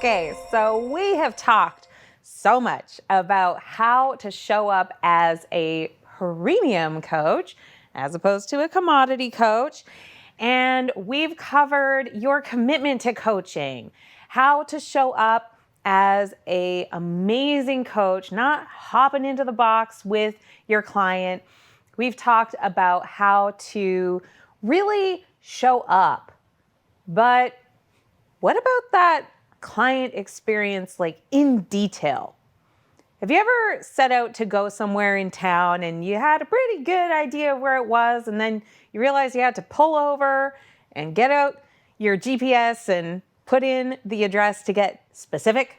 Okay, so we have talked so much about how to show up as a premium coach as opposed to a commodity coach. And we've covered your commitment to coaching, how to show up as an amazing coach, not hopping into the box with your client. We've talked about how to really show up. But what about that client experience, like in detail? Have you ever set out to go somewhere in town and you had a pretty good idea of where it was, and then you realized you had to pull over and get out your GPS and put in the address to get specific?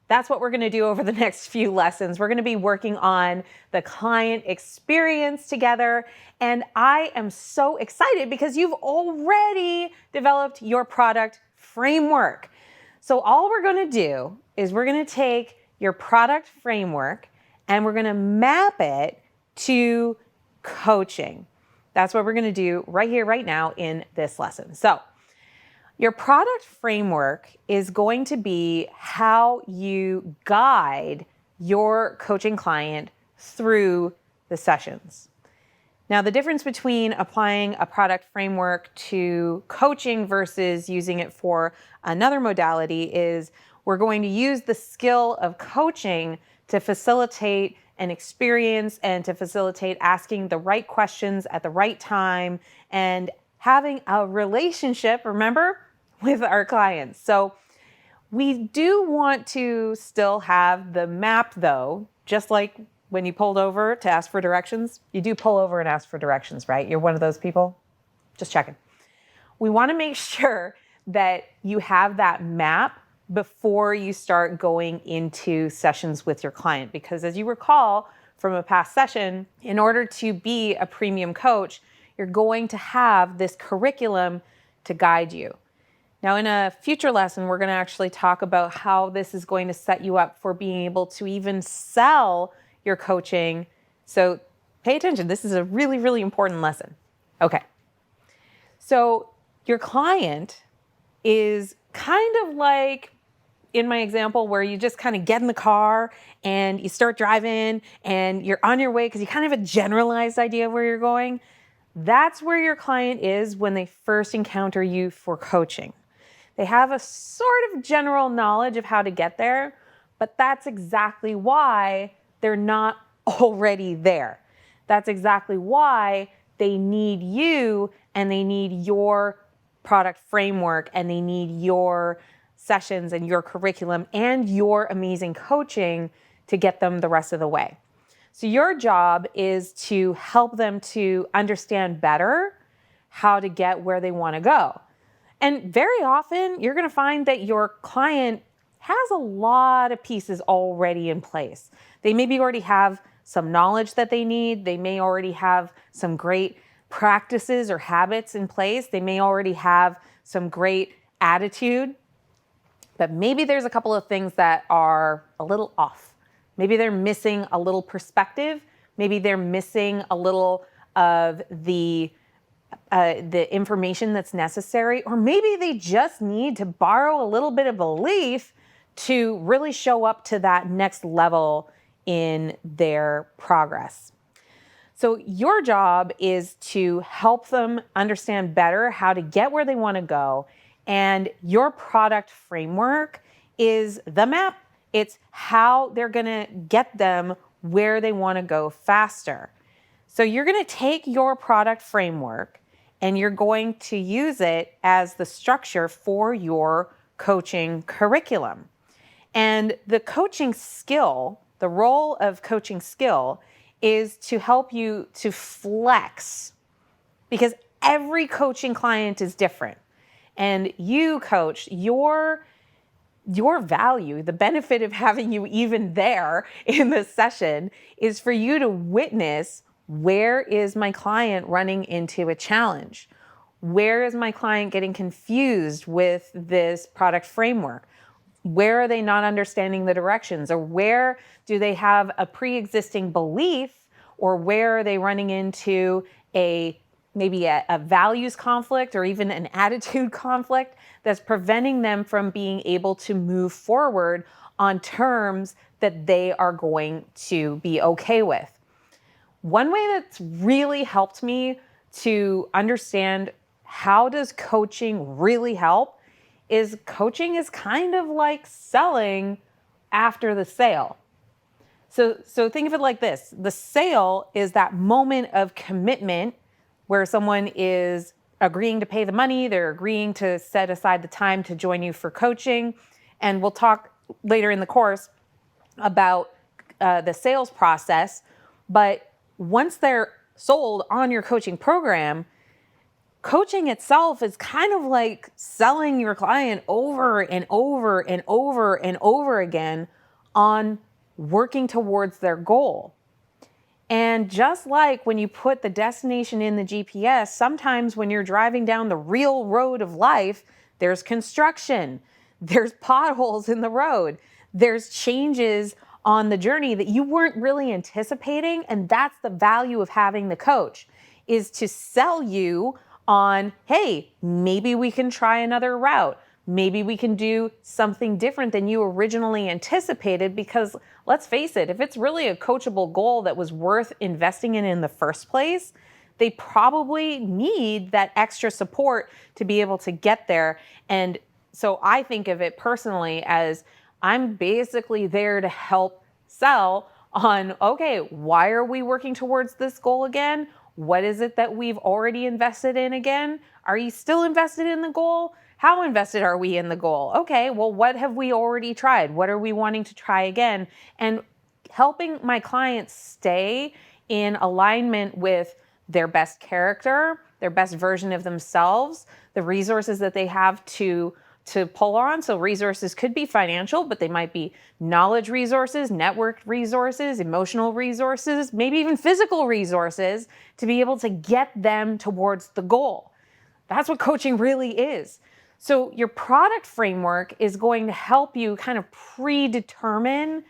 That's what we're going to do over the next few lessons. We're going to be working on the client experience together. And I am so excited because you've already developed your product framework. So all we're going to do is we're going to take your product framework and we're going to map it to coaching. That's what we're going to do right here, right now in this lesson. So your product framework is going to be how you guide your coaching client through the sessions. Now, the difference between applying a product framework to coaching versus using it for another modality is we're going to use the skill of coaching to facilitate an experience and to facilitate asking the right questions at the right time and having a relationship, remember, with our clients. So we do want to still have the map though, just like when you pulled over to ask for directions. You do pull over and ask for directions, right? You're one of those people? Just checking. We want to make sure that you have that map before you start going into sessions with your client. Because as you recall from a past session, in order to be a premium coach, you're going to have this curriculum to guide you. Now, in a future lesson, we're going to actually talk about how this is going to set you up for being able to even sell your coaching. So pay attention. This is a really, really important lesson. Okay. So your client is kind of like in my example where you just kind of get in the car and you start driving and you're on your way because you kind of have a generalized idea of where you're going. That's where your client is when they first encounter you for coaching. They have a sort of general knowledge of how to get there, but that's exactly why they're not already there. That's exactly why they need you and they need your product framework and they need your sessions and your curriculum and your amazing coaching to get them the rest of the way. So your job is to help them to understand better how to get where they want to go. And very often you're going to find that your client has a lot of pieces already in place. They maybe already have some knowledge that they need. They may already have some great practices or habits in place. They may already have some great attitude, but maybe there's a couple of things that are a little off. Maybe they're missing a little perspective. Maybe they're missing a little of the information that's necessary, or maybe they just need to borrow a little bit of belief to really show up to that next level in their progress. So your job is to help them understand better how to get where they want to go. And your product framework is the map. It's how they're going to get them where they want to go faster. So you're going to take your product framework and you're going to use it as the structure for your coaching curriculum. And the coaching skill, the role of coaching skill is to help you to flex, because every coaching client is different. And you, coach, your value, the benefit of having you even there in the session is for you to witness, where is my client running into a challenge? Where is my client getting confused with this product framework? Where are they not understanding the directions? Or where do they have a pre-existing belief? Or where are they running into a maybe a values conflict or even an attitude conflict that's preventing them from being able to move forward on terms that they are going to be okay with. One way that's really helped me to understand how does coaching really help is coaching is kind of like selling after the sale. So think of it like this. The sale is that moment of commitment where someone is agreeing to pay the money, they're agreeing to set aside the time to join you for coaching. And we'll talk later in the course about the sales process. But once they're sold on your coaching program, coaching itself is kind of like selling your client over and over and over and over again on working towards their goal. And just like when you put the destination in the GPS, sometimes when you're driving down the real road of life, there's construction, there's potholes in the road, there's changes on the journey that you weren't really anticipating. And that's the value of having the coach, is to sell you on, hey, maybe we can try another route. Maybe we can do something different than you originally anticipated, because let's face it, if it's really a coachable goal that was worth investing in the first place, they probably need that extra support to be able to get there. And so I think of it personally as I'm basically there to help sell on, okay, why are we working towards this goal again? What is it that we've already invested in again? Are you still invested in the goal? How invested are we in the goal? Okay, well, what have we already tried? What are we wanting to try again? And helping my clients stay in alignment with their best character, their best version of themselves, the resources that they have to pull on. So resources could be financial, but they might be knowledge resources, network resources, emotional resources, maybe even physical resources to be able to get them towards the goal. That's what coaching really is. So your product framework is going to help you kind of predetermine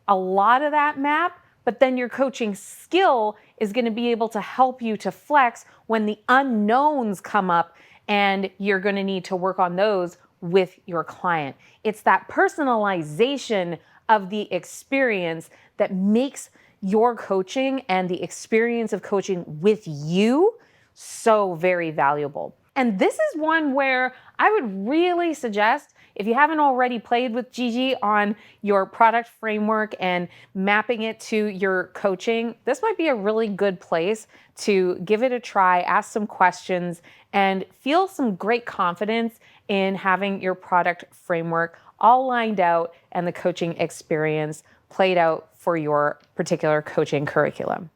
a lot of that map, but then your coaching skill is going to be able to help you to flex when the unknowns come up and you're going to need to work on those with your client. It's that personalization of the experience that makes your coaching and the experience of coaching with you so very valuable. And this is one where I would really suggest, if you haven't already played with Gigi on your product framework and mapping it to your coaching, this might be a really good place to give it a try, ask some questions, and feel some great confidence in having your product framework all lined out and the coaching experience played out for your particular coaching curriculum.